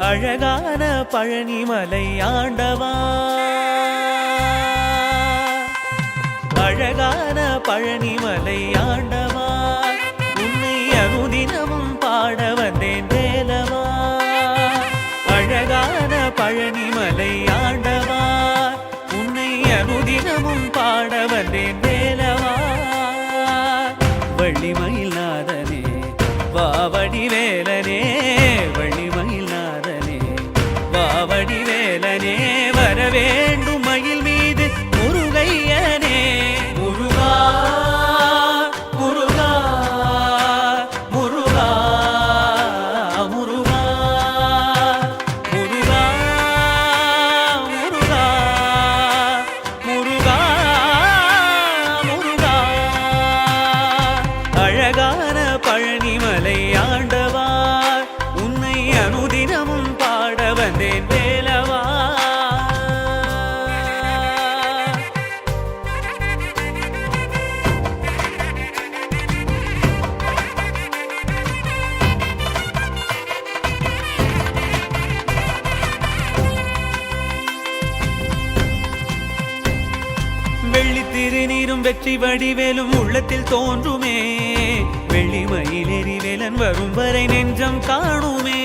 அழகான பழனிமலை ஆண்டவா, அழகான பழனிமலை ஆண்டவா, உன்னை அனுதினமும் பாட வந்தேன் வேலவா. அழகான பழனிமலை ஆண்டவா, உன்னை அனுதினமும் பாட வந்தேன் வேலவா. வள்ளிமயில் நாதனே வாவடி வேலனே, வள்ளிமயில் நாதனே வாவடி வேலனே, வரவேண்டும் மயில் மீது முருகையனே. முருகா முருகா முருகா முருகா முருகா முருகா முருகா முருகா. அழகான பழனிமலை ஆண்டவா, உன்னை அனுதினமும் பாட வந்தேன் வேலவா. வெள்ளி திருநீரும் வெற்றி வடிவேலும் உள்ளத்தில் தோன்றுமே, வெள்ளி மயிலேறி வேலன் வரும் வரை நெஞ்சம் காணுமே.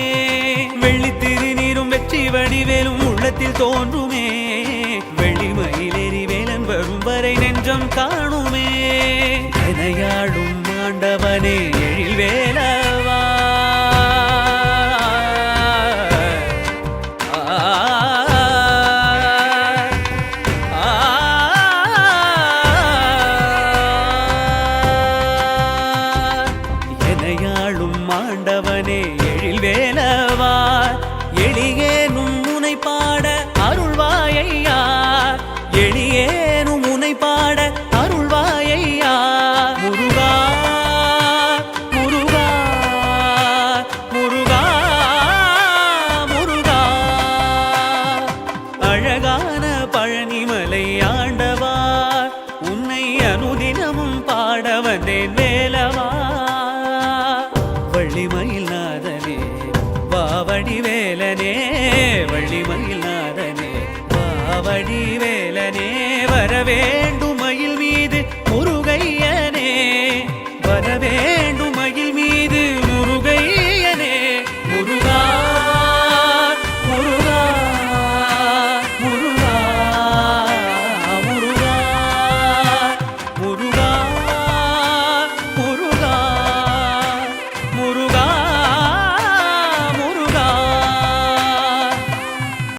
வெள்ளி திருநீரும் வெற்றி வடிவேலும் உள்ளத்தில் தோன்றுமே, வெள்ளி மயிலேறி வேலன் வரும் வரை நெஞ்சம் காணுமே. எனையாடும் ஆண்டவனே எழில் வேலவா, ஆண்டவனே எழில் வேலவா, எளியேனும் முனை பாட அருள்வாயையா, எளியேனும் முனை பாட அருள்வாயையா. முருகா முருகா முருகா முருகா. அழகான பழனிமலை ஆண்டவா, உன்னை அனுதினமும் பாட வந்தேன் வேலவா. வள்ளிமயில் நாதனே வாவடி வேலனே, வள்ளிமயில் நாதனே வாவடி வேலனே.